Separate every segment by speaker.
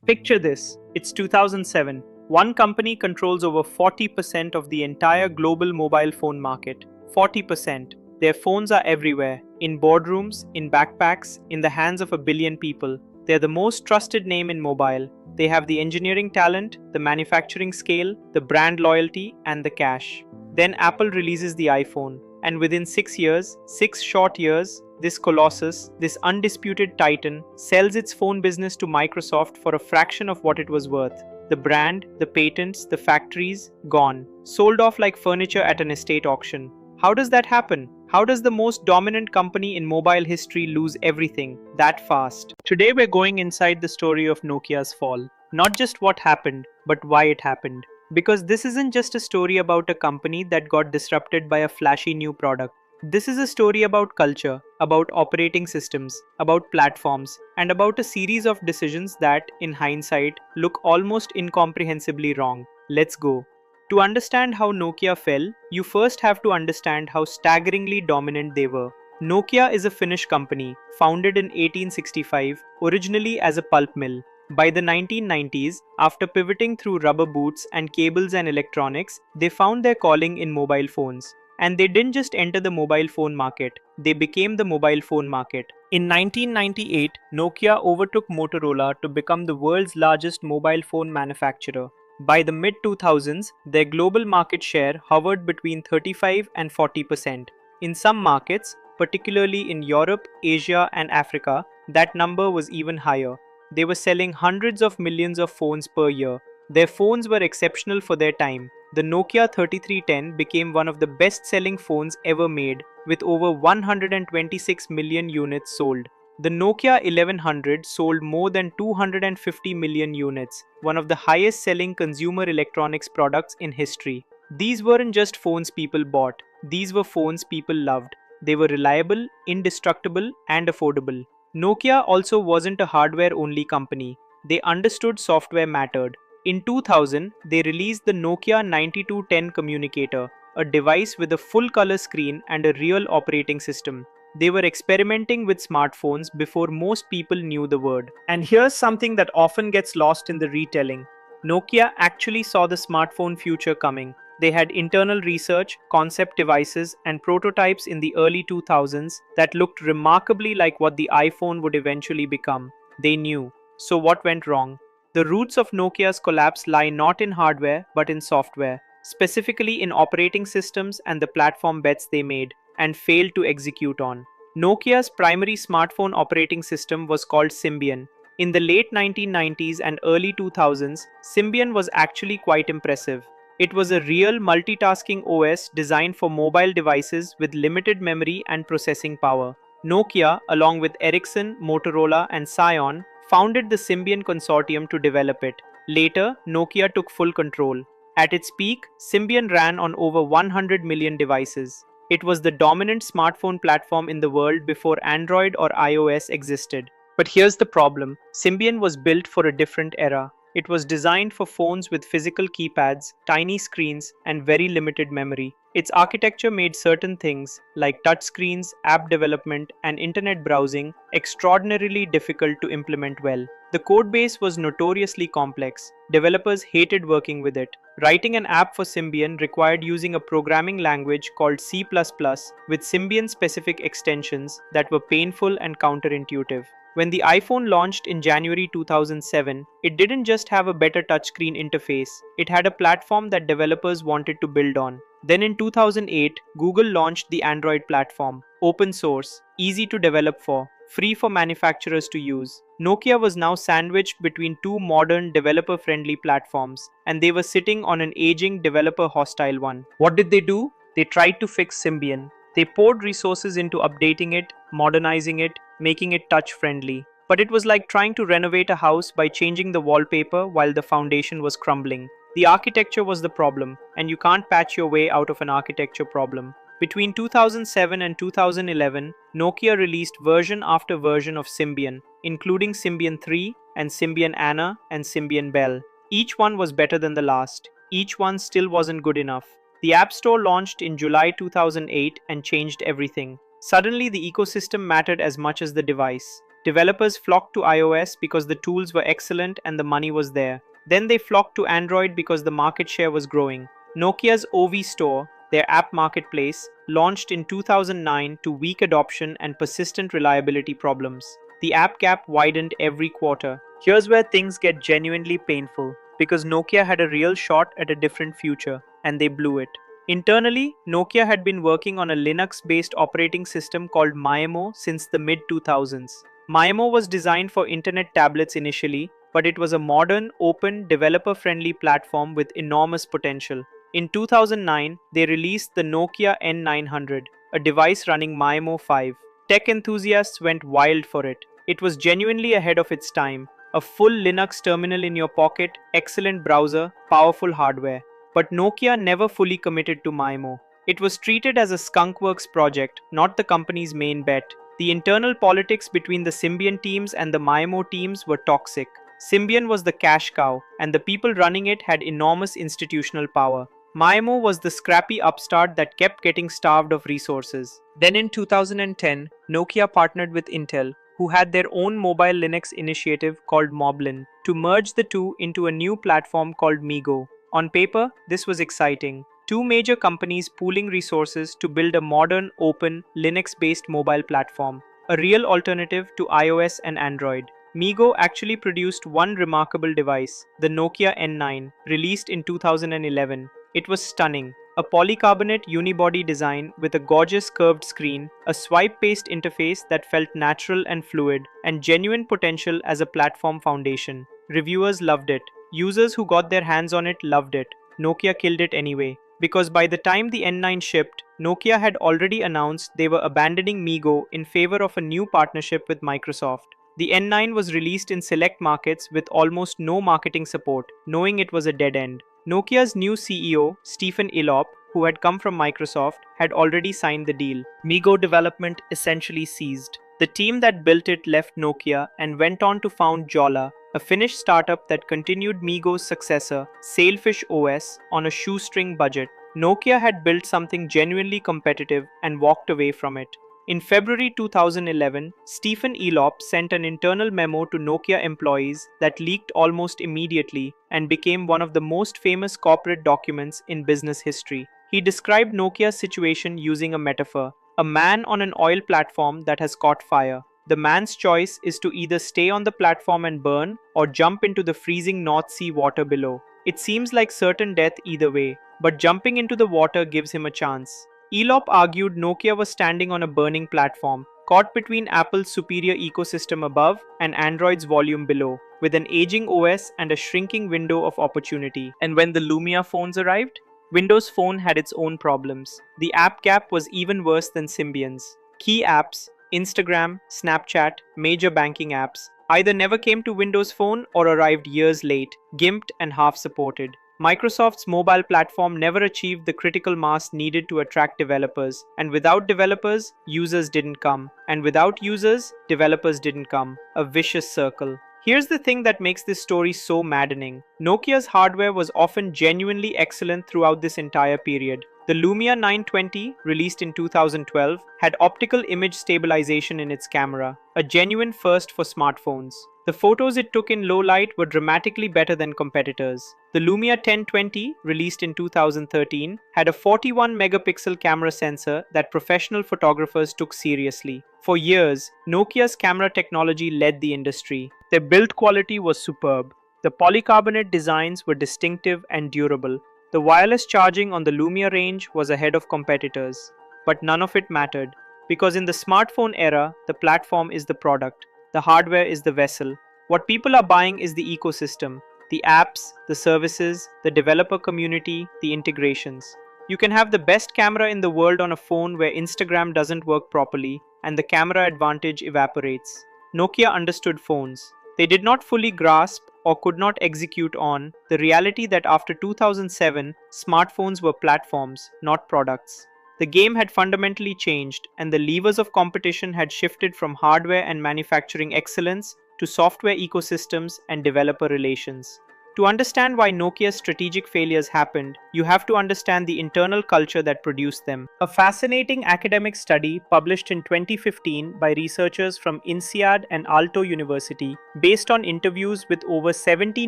Speaker 1: Picture this, it's 2007. One company controls over 40% of the entire global mobile phone market. 40%. Their phones are everywhere, in boardrooms, in backpacks, in the hands of a billion people. They're the most trusted name in mobile. They have the engineering talent, the manufacturing scale, the brand loyalty, and the cash. Then Apple releases the iPhone, and within 6 years, 6 short years, this colossus, this undisputed titan, sells its phone business to Microsoft for a fraction of what it was worth. The brand, the patents, the factories, gone. Sold off like furniture at an estate auction. How does that happen? How does the most dominant company in mobile history lose everything that fast? Today we're going inside the story of Nokia's fall. Not just what happened, but why it happened. Because this isn't just a story about a company that got disrupted by a flashy new product. This is a story about culture, about operating systems, about platforms, and about a series of decisions that, in hindsight, look almost incomprehensibly wrong. Let's go. To understand how Nokia fell, you first have to understand how staggeringly dominant they were. Nokia is a Finnish company, founded in 1865, originally as a pulp mill. By the 1990s, after pivoting through rubber boots and cables and electronics, they found their calling in mobile phones. And they didn't just enter the mobile phone market, they became the mobile phone market. In 1998, Nokia overtook Motorola to become the world's largest mobile phone manufacturer. By the mid 2000s, their global market share hovered between 35 and 40%. In some markets, particularly in Europe, Asia, and Africa, that number was even higher. They were selling hundreds of millions of phones per year. Their phones were exceptional for their time. The Nokia 3310 became one of the best-selling phones ever made, with over 126 million units sold. The Nokia 1100 sold more than 250 million units, one of the highest-selling consumer electronics products in history. These weren't just phones people bought, these were phones people loved. They were reliable, indestructible, and affordable. Nokia also wasn't a hardware-only company. They understood software mattered. In 2000, they released the Nokia 9210 communicator, a device with a full-color screen and a real operating system. They were experimenting with smartphones before most people knew the word. And here's something that often gets lost in the retelling. Nokia actually saw the smartphone future coming. They had internal research, concept devices, and prototypes in the early 2000s that looked remarkably like what the iPhone would eventually become. They knew. So what went wrong? The roots of Nokia's collapse lie not in hardware but in software, specifically in operating systems and the platform bets they made and failed to execute on. Nokia's primary smartphone operating system was called Symbian. In the late 1990s and early 2000s, Symbian was actually quite impressive. It was a real multitasking OS designed for mobile devices with limited memory and processing power. Nokia, along with Ericsson, Motorola, and Scion, founded the Symbian consortium to develop it. Later, Nokia took full control. At its peak, Symbian ran on over 100 million devices. It was the dominant smartphone platform in the world before Android or iOS existed. But here's the problem. Symbian was built for a different era. It was designed for phones with physical keypads, tiny screens, and very limited memory. Its architecture made certain things, like touchscreens, app development, and internet browsing, extraordinarily difficult to implement well. The codebase was notoriously complex. Developers hated working with it. Writing an app for Symbian required using a programming language called C++ with Symbian-specific extensions that were painful and counterintuitive. When the iPhone launched in January 2007, it didn't just have a better touchscreen interface, it had a platform that developers wanted to build on. Then in 2008, Google launched the Android platform, open source, easy to develop for, free for manufacturers to use. Nokia was now sandwiched between two modern developer-friendly platforms, and they were sitting on an aging developer-hostile one. What did they do? They tried to fix Symbian. They poured resources into updating it, modernizing it, making it touch-friendly. But it was like trying to renovate a house by changing the wallpaper while the foundation was crumbling. The architecture was the problem, and you can't patch your way out of an architecture problem. Between 2007 and 2011, Nokia released version after version of Symbian, including Symbian 3 and Symbian Anna and Symbian Belle. Each one was better than the last. Each one still wasn't good enough. The App Store launched in July 2008 and changed everything. Suddenly, the ecosystem mattered as much as the device. Developers flocked to iOS because the tools were excellent and the money was there. Then they flocked to Android because the market share was growing. Nokia's OV Store, their app marketplace, launched in 2009 to weak adoption and persistent reliability problems. The app gap widened every quarter. Here's where things get genuinely painful, because Nokia had a real shot at a different future, and they blew it. Internally, Nokia had been working on a Linux-based operating system called Maemo since the mid-2000s. Maemo was designed for internet tablets initially, but it was a modern, open, developer-friendly platform with enormous potential. In 2009, they released the Nokia N900, a device running Maemo 5. Tech enthusiasts went wild for it. It was genuinely ahead of its time. A full Linux terminal in your pocket, excellent browser, powerful hardware. But Nokia never fully committed to Maemo. It was treated as a skunkworks project, not the company's main bet. The internal politics between the Symbian teams and the Maemo teams were toxic. Symbian was the cash cow, and the people running it had enormous institutional power. Maemo was the scrappy upstart that kept getting starved of resources. Then in 2010, Nokia partnered with Intel, who had their own mobile Linux initiative called Moblin, to merge the two into a new platform called MeeGo. On paper, this was exciting. Two major companies pooling resources to build a modern, open, Linux-based mobile platform, a real alternative to iOS and Android. MeeGo actually produced one remarkable device, the Nokia N9, released in 2011. It was stunning. A polycarbonate unibody design with a gorgeous curved screen, a swipe-based interface that felt natural and fluid, and genuine potential as a platform foundation. Reviewers loved it. Users who got their hands on it loved it. Nokia killed it anyway. Because by the time the N9 shipped, Nokia had already announced they were abandoning MeeGo in favor of a new partnership with Microsoft. The N9 was released in select markets with almost no marketing support, knowing it was a dead end. Nokia's new CEO, Stephen Elop, who had come from Microsoft, had already signed the deal. MeeGo development essentially ceased. The team that built it left Nokia and went on to found Jolla, a Finnish startup that continued MeeGo's successor, Sailfish OS, on a shoestring budget. Nokia had built something genuinely competitive and walked away from it. In February 2011, Stephen Elop sent an internal memo to Nokia employees that leaked almost immediately and became one of the most famous corporate documents in business history. He described Nokia's situation using a metaphor: a man on an oil platform that has caught fire. The man's choice is to either stay on the platform and burn or jump into the freezing North Sea water below. It seems like certain death either way, but jumping into the water gives him a chance. Elop argued Nokia was standing on a burning platform, caught between Apple's superior ecosystem above and Android's volume below, with an aging OS and a shrinking window of opportunity. And when the Lumia phones arrived, Windows Phone had its own problems. The app gap was even worse than Symbian's. Key apps, Instagram, Snapchat, major banking apps, either never came to Windows Phone or arrived years late, gimped and half-supported. Microsoft's mobile platform never achieved the critical mass needed to attract developers, and without developers, users didn't come, and without users, developers didn't come. A vicious circle. Here's the thing that makes this story so maddening. Nokia's hardware was often genuinely excellent throughout this entire period. The Lumia 920, released in 2012, had optical image stabilization in its camera, a genuine first for smartphones. The photos it took in low light were dramatically better than competitors. The Lumia 1020, released in 2013, had a 41 megapixel camera sensor that professional photographers took seriously. For years, Nokia's camera technology led the industry. Their build quality was superb. The polycarbonate designs were distinctive and durable. The wireless charging on the Lumia range was ahead of competitors. But none of it mattered, because in the smartphone era, the platform is the product. The hardware is the vessel. What people are buying is the ecosystem, the apps, the services, the developer community, the integrations. You can have the best camera in the world on a phone where Instagram doesn't work properly and the camera advantage evaporates. Nokia understood phones. They did not fully grasp or could not execute on the reality that after 2007, smartphones were platforms, not products. The game had fundamentally changed, and the levers of competition had shifted from hardware and manufacturing excellence to software ecosystems and developer relations. To understand why Nokia's strategic failures happened, you have to understand the internal culture that produced them. A fascinating academic study published in 2015 by researchers from INSEAD and Aalto University, based on interviews with over 70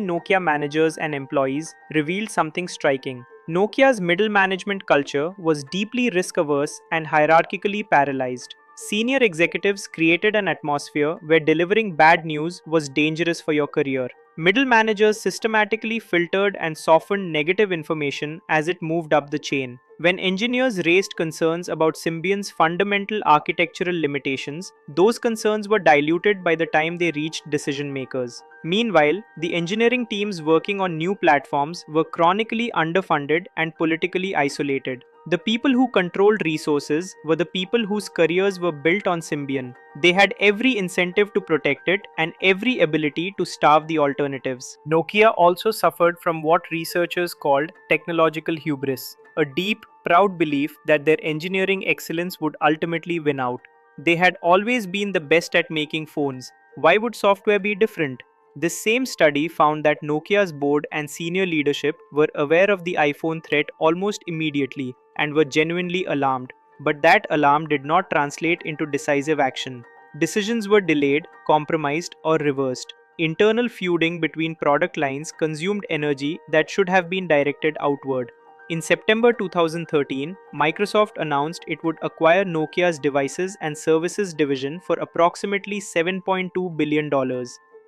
Speaker 1: Nokia managers and employees, revealed something striking. Nokia's middle management culture was deeply risk-averse and hierarchically paralyzed. Senior executives created an atmosphere where delivering bad news was dangerous for your career. Middle managers systematically filtered and softened negative information as it moved up the chain. When engineers raised concerns about Symbion's fundamental architectural limitations, those concerns were diluted by the time they reached decision makers. Meanwhile, the engineering teams working on new platforms were chronically underfunded and politically isolated. The people who controlled resources were the people whose careers were built on Symbian. They had every incentive to protect it and every ability to starve the alternatives. Nokia also suffered from what researchers called technological hubris, a deep, proud belief that their engineering excellence would ultimately win out. They had always been the best at making phones. Why would software be different? This same study found that Nokia's board and senior leadership were aware of the iPhone threat almost immediately and were genuinely alarmed. But that alarm did not translate into decisive action. Decisions were delayed, compromised, or reversed. Internal feuding between product lines consumed energy that should have been directed outward. In September 2013, Microsoft announced it would acquire Nokia's devices and services division for approximately $7.2 billion.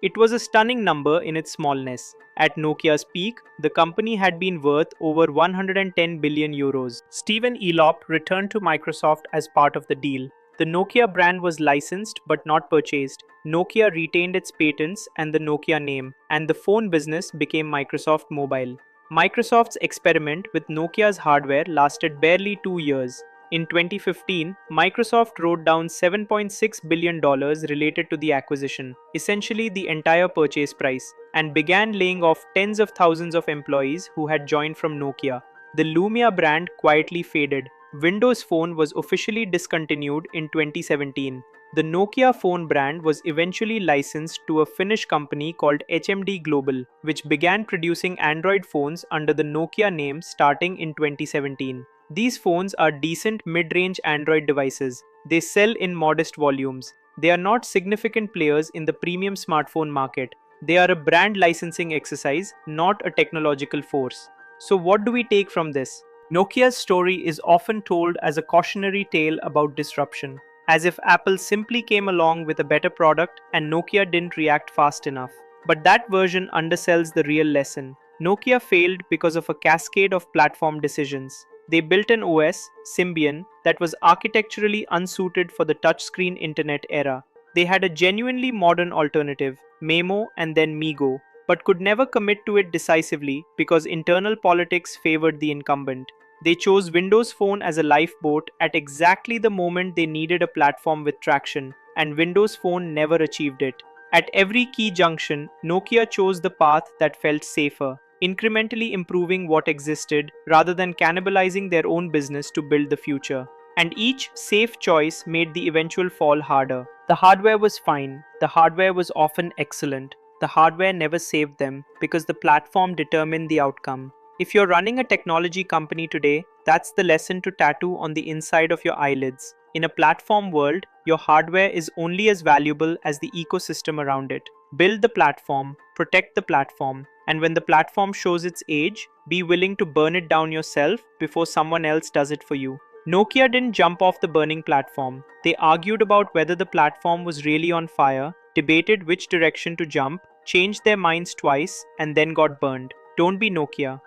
Speaker 1: It was a stunning number in its smallness. At Nokia's peak, the company had been worth over 110 billion euros. Stephen Elop returned to Microsoft as part of the deal. The Nokia brand was licensed but not purchased. Nokia retained its patents and the Nokia name, and the phone business became Microsoft Mobile. Microsoft's experiment with Nokia's hardware lasted barely 2 years. In 2015, Microsoft wrote down $7.6 billion related to the acquisition, essentially the entire purchase price, and began laying off tens of thousands of employees who had joined from Nokia. The Lumia brand quietly faded. Windows Phone was officially discontinued in 2017. The Nokia phone brand was eventually licensed to a Finnish company called HMD Global, which began producing Android phones under the Nokia name starting in 2017. These phones are decent mid-range Android devices. They sell in modest volumes. They are not significant players in the premium smartphone market. They are a brand licensing exercise, not a technological force. So what do we take from this? Nokia's story is often told as a cautionary tale about disruption, as if Apple simply came along with a better product and Nokia didn't react fast enough. But that version undersells the real lesson. Nokia failed because of a cascade of platform decisions. They built an OS, Symbian, that was architecturally unsuited for the touchscreen internet era. They had a genuinely modern alternative, Memo and then Migo, but could never commit to it decisively because internal politics favored the incumbent. They chose Windows Phone as a lifeboat at exactly the moment they needed a platform with traction, and Windows Phone never achieved it. At every key junction, Nokia chose the path that felt safer, incrementally improving what existed rather than cannibalizing their own business to build the future. And each safe choice made the eventual fall harder. The hardware was fine, the hardware was often excellent. The hardware never saved them because the platform determined the outcome. If you're running a technology company today, that's the lesson to tattoo on the inside of your eyelids. In a platform world, your hardware is only as valuable as the ecosystem around it. Build the platform, protect the platform, and when the platform shows its age, be willing to burn it down yourself before someone else does it for you. Nokia didn't jump off the burning platform. They argued about whether the platform was really on fire, debated which direction to jump, changed their minds twice, and then got burned. Don't be Nokia.